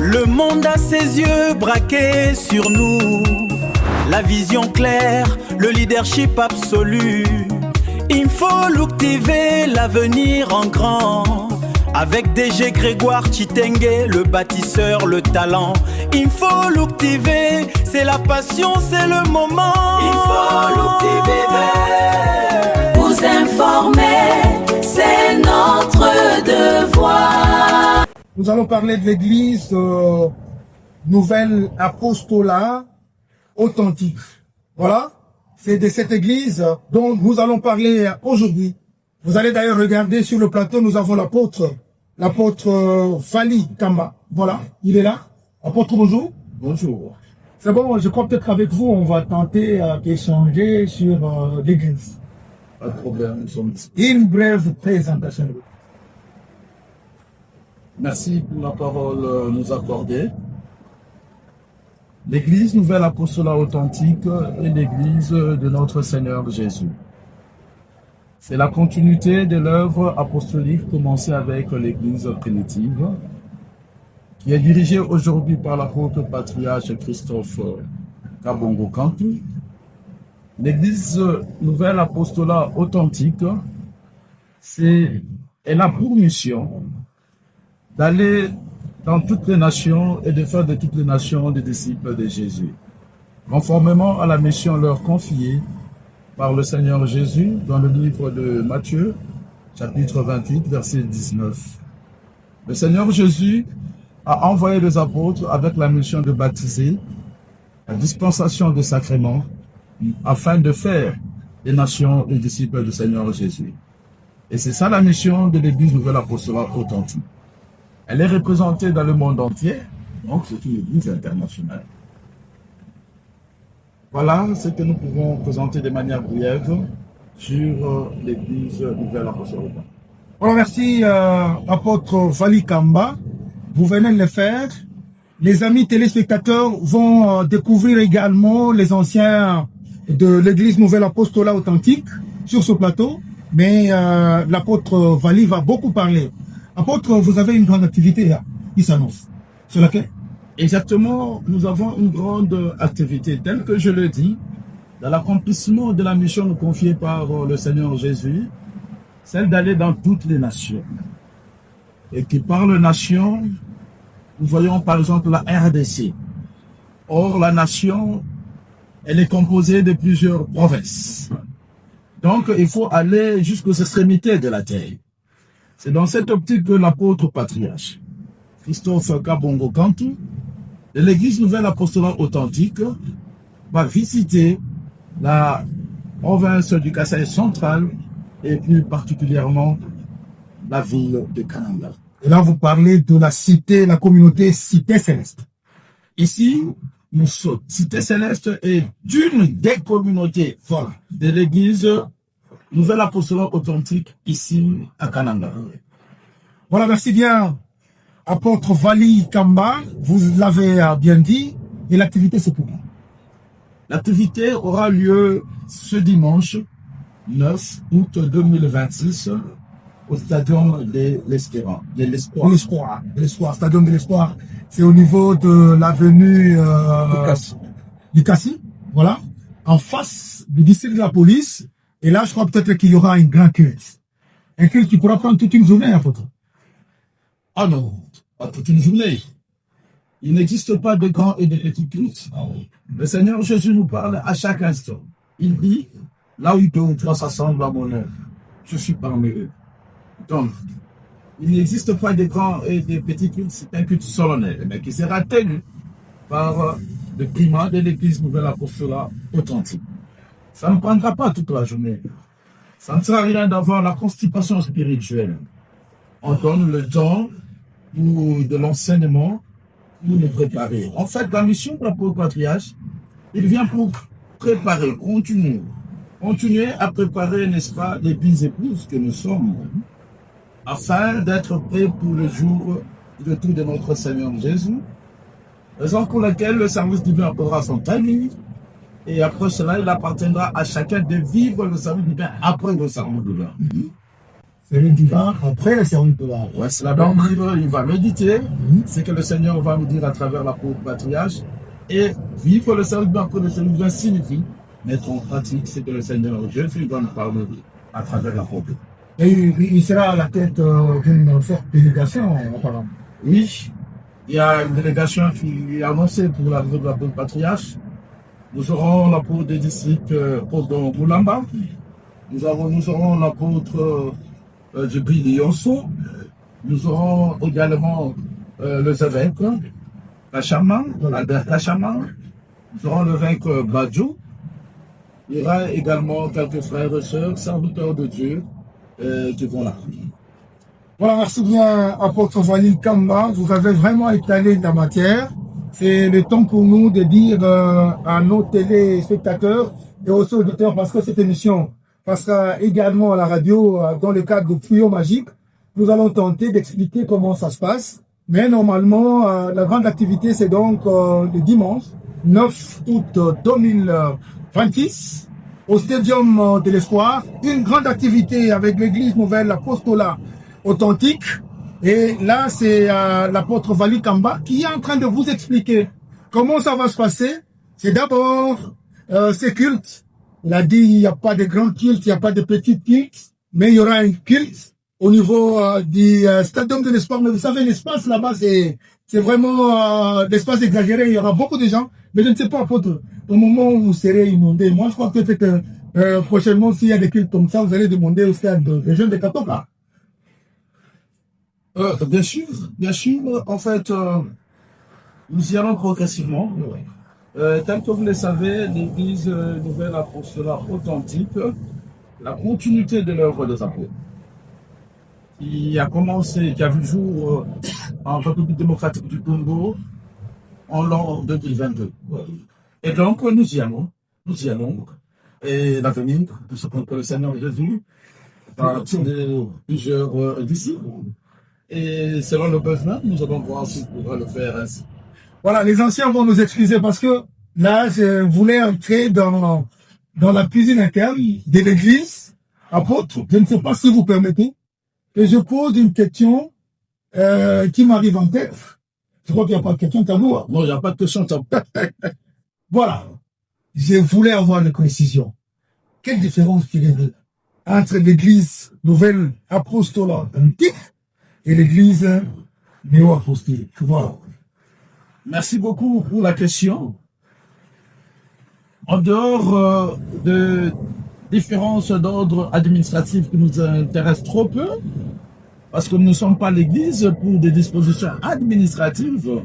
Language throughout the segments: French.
Le monde a ses yeux braqués sur nous. La vision claire, le leadership absolu. Infolook TV, l'avenir en grand. Avec DG Grégoire Chitengue, le bâtisseur, le talent. Infolook TV, c'est la passion, c'est le moment. Infolook TV vous informer, c'est notre devoir. Nous allons parler de l'église Nouvelle Apostolat Authentique. Voilà, c'est de cette église dont nous allons parler aujourd'hui. Vous allez d'ailleurs regarder sur le plateau, nous avons l'apôtre Vali Kamba. Voilà, il est là. Apôtre, bonjour. Bonjour. C'est bon, je crois peut-être qu'avec vous, on va tenter d'échanger sur l'église. Pas de problème, nous sommes ici. Une brève présentation. Merci pour la parole nous accordée. L'église Nouvelle Apostolat Authentique est l'église de notre Seigneur Jésus. C'est la continuité de l'œuvre apostolique commencée avec l'église primitive, qui est dirigée aujourd'hui par l'apôtre patriarche Christophe Kabongo Kantu. L'église Nouvelle Apostolat Authentique, elle a pour mission d'aller dans toutes les nations et de faire de toutes les nations des disciples de Jésus, conformément à la mission leur confiée par le Seigneur Jésus dans le livre de Matthieu, chapitre 28, verset 19. Le Seigneur Jésus a envoyé les apôtres avec la mission de baptiser, la dispensation des sacrements, afin de faire des nations les disciples du Seigneur Jésus. Et c'est ça la mission de l'Église Nouvelle Apostolat Authentique. Elle est représentée dans le monde entier, donc c'est une église internationale. Voilà ce que nous pouvons présenter de manière brève sur l'église Nouvelle Apostolat. Voilà, merci apôtre Vali Kamba. Vous venez de le faire. Les amis téléspectateurs vont découvrir également les anciens de l'église Nouvelle Apostolat Authentique sur ce plateau. Mais l'apôtre Vali va beaucoup parler. Apôtre, vous avez une grande activité là, qui s'annonce. Sur laquelle? Exactement, nous avons une grande activité, telle que je le dis, dans l'accomplissement de la mission confiée par le Seigneur Jésus, celle d'aller dans toutes les nations. Et qui parle nation, nous voyons par exemple la RDC. Or, la nation, elle est composée de plusieurs provinces. Donc, il faut aller jusqu'aux extrémités de la terre. C'est dans cette optique que l'apôtre patriarche Christophe Kabongo Kantu de l'église Nouvelle Apostolat Authentique va visiter la province du Kasaï central et plus particulièrement la ville de Kananga. Et là, vous parlez de la cité, la communauté Cité Céleste. Ici, nous sommes Cité Céleste est d'une des communautés de l'église Nouvelle Apostolat Authentique ici à Kananga. Voilà, merci bien. Apôtre Vali Kamba, vous l'avez bien dit. Et l'activité, c'est pour quand? L'activité aura lieu ce dimanche 9 août 2026 au Stadium de l'Espoir. L'Espoir, Stadium de l'Espoir. C'est au niveau de l'avenue du Cassis. Voilà. En face du district de la police. Et là, je crois peut-être qu'il y aura un grand culte. Un culte qui pourra prendre toute une journée, apôtre. Ah non, pas toute une journée. Il n'existe pas de grands et de petits cultes. Le Seigneur Jésus nous parle à chaque instant. Il dit, là où deux ou trois s'assemblent à mon nom, je suis parmi eux. Donc, il n'existe pas de grands et de petits cultes, c'est un culte solennel, mais qui sera tenu par le primat de l'église Nouvelle Apostolat Authentique. Ça ne prendra pas toute la journée. Ça ne sert à rien d'avoir la constipation spirituelle. On donne le temps ou de l'enseignement pour nous préparer. En fait, la mission de l'apôtre patriarche, il vient pour préparer, continuer à préparer, n'est-ce pas, les belles épouses que nous sommes, afin d'être prêts pour le jour du retour de notre Seigneur Jésus, raison pour laquelle le service divin aura son timing, et après cela, il appartiendra à chacun de vivre le salut divin après le serment divin. Cérémonie du vin, après la cérémonie de vin. Ouais, cela veut dire il va méditer, c'est que le Seigneur va nous dire à travers l'apôtre patriarche, et vivre le sacrement que le Seigneur signifie, mettre en pratique ce que le Seigneur Jésus va nous parler à travers l'apôtre. Et il sera à la tête d'une forte délégation, apparemment. Oui, il y a une délégation qui est annoncée pour la de l'apôtre patriarche. Nous aurons l'apôtre des districts Podon Moulamba. Nous aurons l'apôtre de Brillionceau. Nous aurons également les évêques, Kachaman, Albert Kachaman. Nous aurons l'évêque Badjo. Il y aura également quelques frères et sœurs, serviteurs de Dieu, qui vont là. Voilà, merci bien, apôtre Vali Kamba. Vous avez vraiment étalé la matière. C'est le temps pour nous de dire à nos téléspectateurs et aux auditeurs, parce que cette émission passera également à la radio dans le cadre de Tuyau Magique. Nous allons tenter d'expliquer comment ça se passe. Mais normalement, la grande activité, c'est donc le dimanche 9 août 2026 au Stadium de l'Espoir. Une grande activité avec l'église nouvelle Apostolat authentique. Et là, c'est l'apôtre Vali Kamba qui est en train de vous expliquer comment ça va se passer. C'est d'abord ce culte. Il a dit il n'y a pas de grands cultes, il n'y a pas de petits cultes, mais il y aura un culte au niveau du Stadium de l'Espoir. Mais vous savez, l'espace là-bas, c'est vraiment l'espace exagéré. Il y aura beaucoup de gens, mais je ne sais pas, apôtre, au moment où vous serez inondé, moi je crois peut-être que prochainement, s'il y a des cultes comme ça, vous allez demander au stade des jeunes de Katoka. Bien sûr. En fait, nous y allons progressivement. Tel que vous le savez, l'Église nouvelle apostolat authentique, la continuité de l'œuvre des apôtres, qui a commencé, qui a vu jour en République démocratique du Congo en l'an 2022. Et donc, nous y allons. Et l'avenir, nous savons que le Seigneur Jésus va tourner plusieurs disciples. Et selon le besoin, nous allons voir si on pourra le faire ainsi. Voilà, les anciens vont nous excuser parce que là, je voulais entrer dans la cuisine interne de l'église. Apôtre, je ne sais pas si vous permettez que je pose une question qui m'arrive en tête. Je crois qu'il n'y a pas de question tabou. Non, il n'y a pas de question tabou. Voilà. Je voulais avoir une précision. Quelle différence il y a entre l'église nouvelle apostolat antique et l'église néo-apostolique? Voilà. Merci beaucoup pour la question. En dehors de différences d'ordre administratif qui nous intéressent trop peu, parce que nous ne sommes pas l'église pour des dispositions administratives,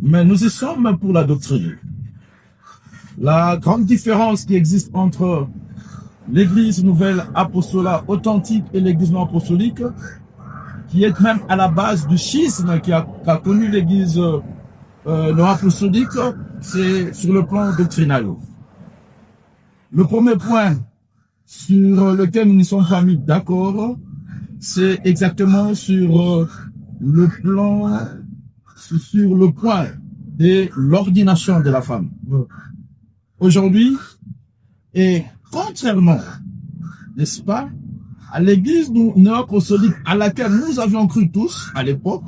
mais nous y sommes pour la doctrine. La grande différence qui existe entre l'église nouvelle apostolat authentique et l'église non apostolique, qui est même à la base du schisme qui a connu l'église non apostolique, c'est sur le plan doctrinal. Le premier point sur lequel nous ne sommes pas mis d'accord, c'est exactement sur le point de l'ordination de la femme. Aujourd'hui, et contrairement, n'est-ce pas, à l'église néo-apostolique à laquelle nous avions cru tous à l'époque,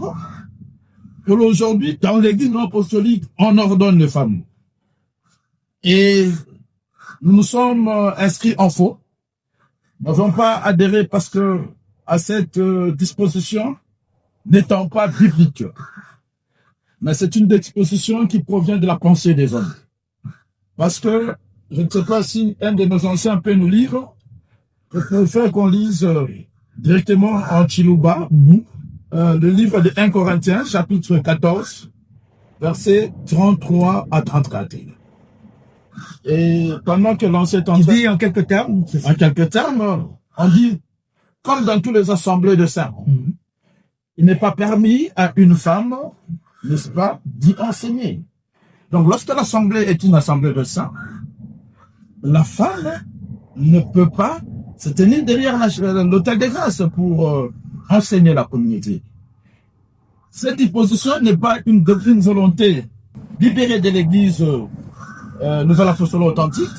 aujourd'hui, dans l'église néo-apostolique, on ordonne les femmes. Et nous nous sommes inscrits en faux. Nous n'avons pas adhéré parce que à cette disposition n'étant pas biblique. Mais c'est une disposition qui provient de la pensée des hommes. Parce que, je ne sais pas si un de nos anciens peut nous lire, je préfère qu'on lise directement en Chiluba, le livre de 1 Corinthiens, chapitre 14, versets 33 à 34. Et pendant que l'on s'est en train... Il dit en quelques termes. En quelques termes, on dit, comme dans toutes les assemblées de saints, il n'est pas permis à une femme, n'est-ce pas, d'y enseigner. Donc, lorsque l'assemblée est une assemblée de saints, la femme ne peut pas se tenir derrière l'autel des grâces pour enseigner la communauté. Cette disposition n'est pas une volonté libérée de l'Église nouvelle apostolat authentique,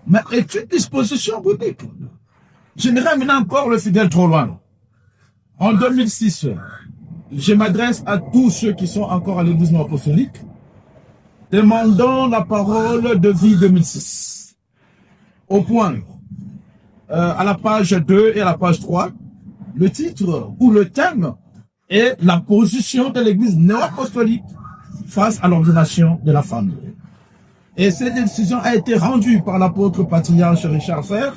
mais est une disposition biblique. Je n'irai maintenant encore le fidèle trop loin. En 2006, je m'adresse à tous ceux qui sont encore à l'église apostolique, demandant la parole de vie 2006. Au point, à la page 2 et à la page 3, le titre ou le thème est la position de l'église néo-apostolique face à l'ordination de la femme. Et cette décision a été rendue par l'apôtre patriarche Richard Fer,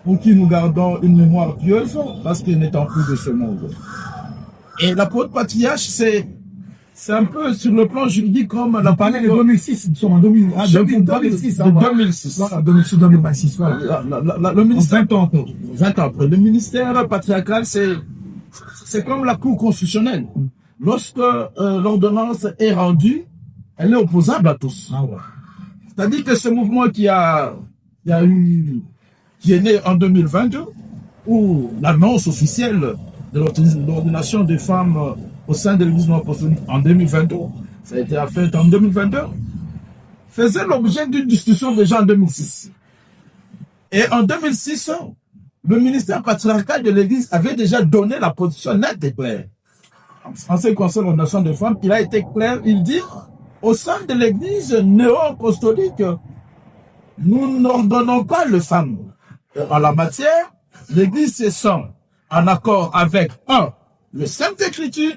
pour qui nous gardons une mémoire pieuse, parce qu'il n'est en plus de ce monde. Et l'apôtre patriarche, c'est un peu sur le plan juridique comme la parlé de 2006, nous sommes en 2000, ah, 2006, de 2006. Voilà, 2006, 2026, voilà. Le ministère, 20 ans. 20 ans après. Le ministère patriarcal, c'est comme la Cour constitutionnelle. Lorsque l'ordonnance est rendue, elle est opposable à tous. Ah ouais. C'est-à-dire que ce mouvement qui est né en 2022, où l'annonce officielle de l'ordination des femmes au sein de l'église apostolique en 2022, ça a été fait en 2022, faisait l'objet d'une discussion déjà en 2006. Et en 2006, le ministère patriarcal de l'église avait déjà donné la position nette et claire. En ce qui concerne l'ordination des femmes, il a été clair, il dit, au sein de l'église néo-apostolique, nous n'ordonnons pas les femmes. En la matière, l'église se sent en accord avec 1. Le Sainte Écriture,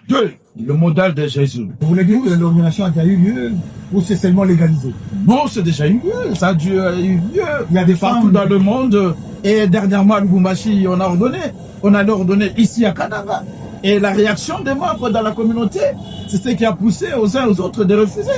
2. Le modèle de Jésus. Vous voulez dire que l'ordination a déjà eu lieu ou c'est seulement légalisé? Non, c'est déjà eu lieu. Ça a dû eu lieu. Il y a des partout femmes dans le monde. Et dernièrement, à Lubumbashi, on a ordonné. On a ordonné ici à Kananga. Et la réaction des membres dans la communauté, c'est ce qui a poussé aux uns aux autres de refuser.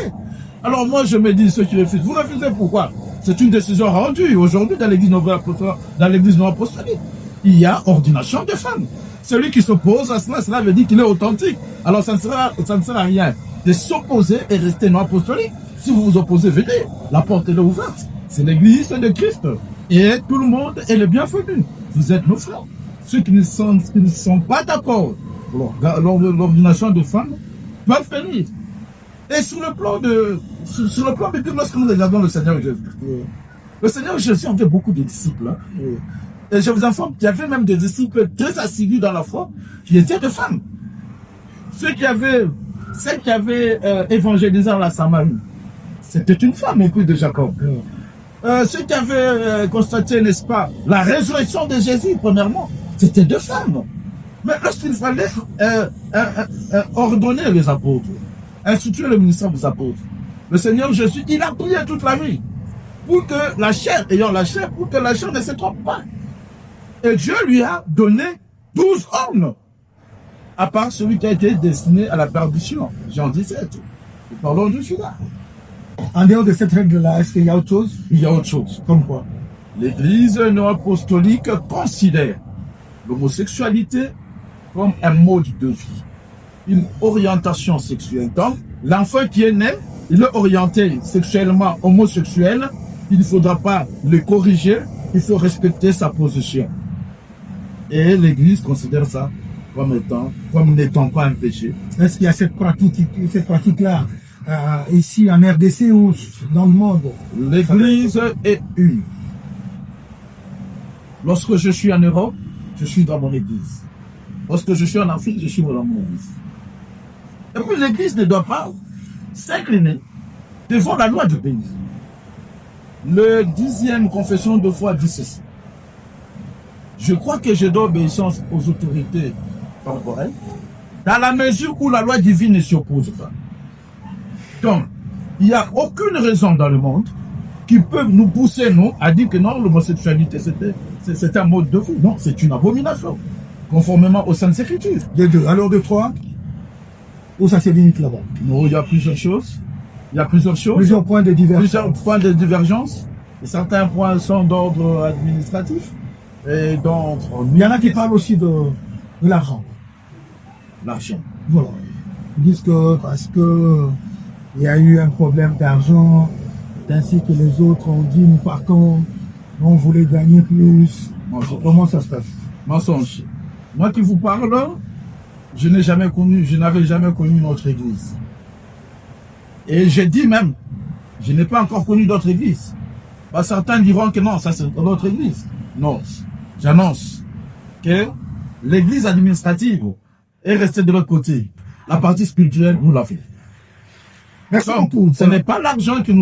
Alors moi, je me dis, ceux qui refusent, vous refusez pourquoi? C'est une décision rendue aujourd'hui dans l'église non-apostolique. Il y a ordination des femmes. Celui qui s'oppose à cela, cela veut dire qu'il est authentique. Alors ça ne sert à rien de s'opposer et rester non-apostolique. Si vous vous opposez, venez. La porte est ouverte. C'est l'église de Christ. Et tout le monde est le bienvenu. Vous êtes nos frères. Ceux qui ne sont pas d'accord lors de l'ordination de femmes peuvent venir. Et sur le plan biblique, lorsque nous regardons le Seigneur Jésus, le Seigneur Jésus avait beaucoup de disciples. Hein. Et je vous informe qu'il y avait même des disciples très assidus dans la foi qui étaient des femmes. Ceux qui avaient évangélisé la Samarie, c'était une femme au plus de Jacob. Ceux qui avaient constaté, n'est-ce pas, la résurrection de Jésus, premièrement, c'était deux femmes. Mais lorsqu'il fallait ordonner les apôtres, instituer le ministère des apôtres, le Seigneur Jésus, il a prié toute la nuit pour que la chair, pour que la chair ne se trompe pas. Et Dieu lui a donné 12 hommes, à part celui qui a été destiné à la perdition, Jean 17. Nous parlons de Judas. En dehors de cette règle-là, est-ce qu'il y a autre chose? Il y a autre chose. Comme quoi? L'Église non-apostolique considère l'homosexualité comme un mode de vie, une orientation sexuelle. Donc, l'enfant qui est né, il est orienté sexuellement homosexuel, il ne faudra pas le corriger, il faut respecter sa position. Et l'Église considère ça comme n'étant pas un péché. Est-ce qu'il y a cette pratique-là ici en RDC ou dans le monde? L'Église est une. Lorsque je suis en Europe, je suis dans mon Église. Lorsque je suis en Afrique, je suis dans mon Église. Et puis l'Église ne doit pas s'incliner devant la loi du pays. Le 10e confession de foi dit ceci. Je crois que je dois obéissance aux autorités temporelles dans la mesure où la loi divine ne s'y oppose pas. Donc, il n'y a aucune raison dans le monde qui peut nous pousser, nous, à dire que non, l'homosexualité, c'est un mode de vie. Non, c'est une abomination, conformément aux Saintes Écritures. De deux. Alors de trois, où ça se limite là-bas? Non, il y a plusieurs choses. Il y a plusieurs choses. Plusieurs points de divergence. Plusieurs points de divergence. Et certains points sont d'ordre administratif. Et d'autres... Il y en a qui parlent aussi de l'argent. L'argent. Voilà. Ils disent que parce que il y a eu un problème d'argent, ainsi que les autres ont dit nous partons, on voulait gagner plus. Mensonge. Comment ça se passe? Mensonge. Moi qui vous parle, je n'avais jamais connu notre église. Et j'ai dit même, je n'ai pas encore connu d'autres églises. Certains diront que non, ça c'est notre église. Non, j'annonce que l'église administrative est restée de l'autre côté. La partie spirituelle, nous l'avons. Merci Donc, beaucoup. ce n'est pas l'argent qui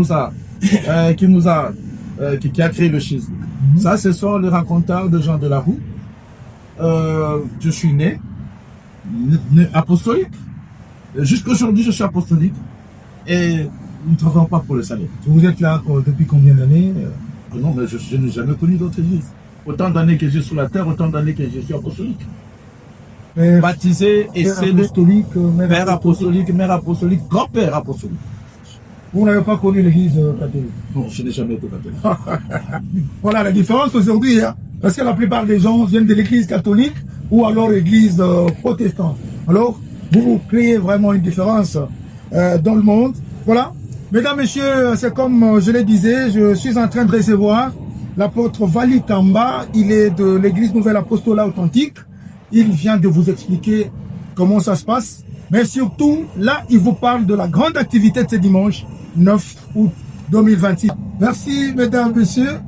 a créé le schisme. Ça, ce sont les raconteurs de Jean de la Roue. Je suis né apostolique. Jusqu'aujourd'hui, je suis apostolique. Et nous ne travaillons pas pour le salaire. Vous êtes là depuis combien d'années? Non, mais je n'ai jamais connu d'autre église. Autant d'années que je suis sur la terre, autant d'années que je suis apostolique. Baptisé et scellé. Père apostolique, mère apostolique, grand-père apostolique. Vous n'avez pas connu l'église catholique? Non, je n'ai jamais été catholique. Voilà la différence aujourd'hui, hein, parce que la plupart des gens viennent de l'église catholique ou alors l'église protestante. Alors, vous créez vraiment une différence dans le monde. Voilà. Mesdames, messieurs, c'est comme je le disais, je suis en train de recevoir l'apôtre Vali Kamba. Il est de l'église Nouvelle Apostolat Authentique. Il vient de vous expliquer comment ça se passe. Mais surtout, là, il vous parle de la grande activité de ce dimanche 9 août 2026. Merci, mesdames, messieurs.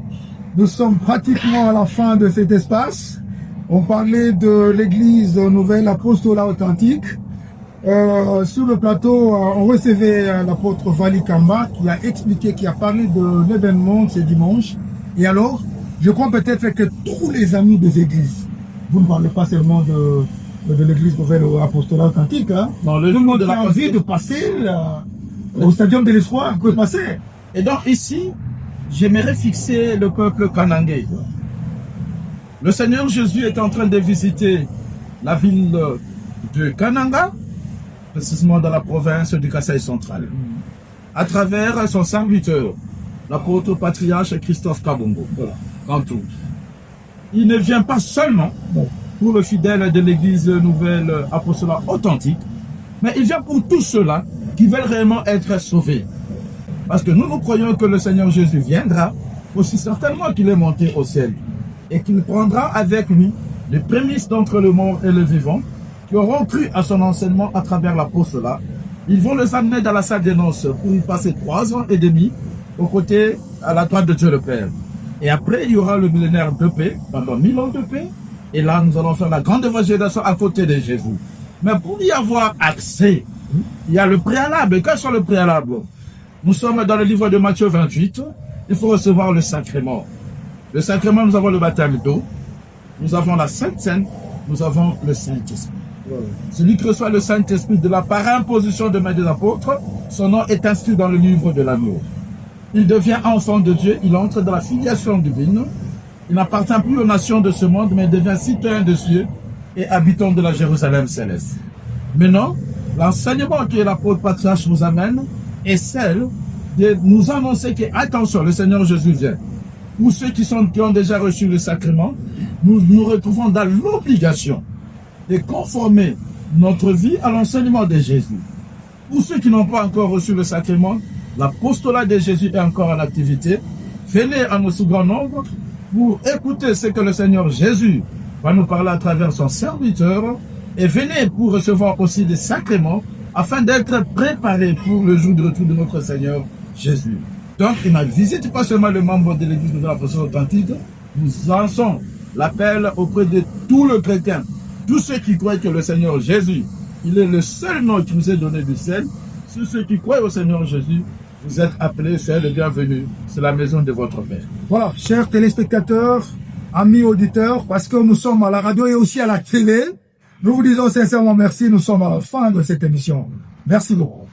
Nous sommes pratiquement à la fin de cet espace. On parlait de l'église Nouvelle Apostolat Authentique. Sur le plateau, on recevait l'apôtre Vali Kamba qui a expliqué, qui a parlé de l'événement de ce dimanche. Et alors, je crois peut-être que tous les amis des églises, vous ne parlez pas seulement de l'église Nouvelle Apostolat Authentique, hein? Non, Tout le monde a envie de passer au stadium de l'espoir, peut passer. Et donc ici, j'aimerais fixer le peuple kanangé. Le Seigneur Jésus est en train de visiter la ville de Kananga, précisément dans la province du Kasaï central, à travers son serviteur, l'apôtre patriarche Christophe Kabongo. Voilà. Kantou. Il ne vient pas seulement pour le fidèle de l'église Nouvelle Apostolat Authentique, mais il vient pour tous ceux-là qui veulent réellement être sauvés. Parce que nous croyons que le Seigneur Jésus viendra, aussi certainement qu'il est monté au ciel, et qu'il prendra avec lui les prémices d'entre le mort et le vivant, qui auront cru à son enseignement à travers l'apostolat. Ils vont les amener dans la salle des noces pour y passer 3 ans et demi, aux côtés, à la droite de Dieu le Père. Et après, il y aura le millénaire de paix, pendant 1000 ans de paix. Et là, nous allons faire la grande évangélisation à côté de Jésus. Mais pour y avoir accès, il y a le préalable. Quel sont le préalable? Nous sommes dans le livre de Matthieu 28. Il faut recevoir le sacrement. Le sacrement, nous avons le baptême d'eau. Nous avons la Sainte Seine. Nous avons le Saint-Esprit. Celui qui reçoit le Saint-Esprit de la par imposition de main des apôtres, son nom est inscrit dans le livre de l'amour. Il devient enfant de Dieu, il entre dans la filiation divine. Il n'appartient plus aux nations de ce monde, mais devient citoyen de cieux et habitant de la Jérusalem céleste. Maintenant, l'enseignement que l'apôtre patriarche nous amène est celle de nous annoncer que, attention, le Seigneur Jésus vient. Pour ceux qui ont déjà reçu le sacrement, nous nous retrouvons dans l'obligation de conformer notre vie à l'enseignement de Jésus. Pour ceux qui n'ont pas encore reçu le sacrement, l'apostolat de Jésus est encore en activité. Venez en aussi grand nombre pour écouter ce que le Seigneur Jésus va nous parler à travers son serviteur. Et venez pour recevoir aussi des sacrements afin d'être préparés pour le jour de retour de notre Seigneur Jésus. Donc, il ne visite pas seulement le membre de l'Église de l'Apostolat Authentique, nous lançons l'appel auprès de tous les chrétiens, tous ceux qui croient que le Seigneur Jésus, il est le seul nom qui nous est donné du ciel. Tous ceux qui croient au Seigneur Jésus, vous êtes appelés, soyez les bienvenus. C'est la maison de votre Père. Voilà, chers téléspectateurs, amis auditeurs, parce que nous sommes à la radio et aussi à la télé, nous vous disons sincèrement merci. Nous sommes à la fin de cette émission. Merci beaucoup.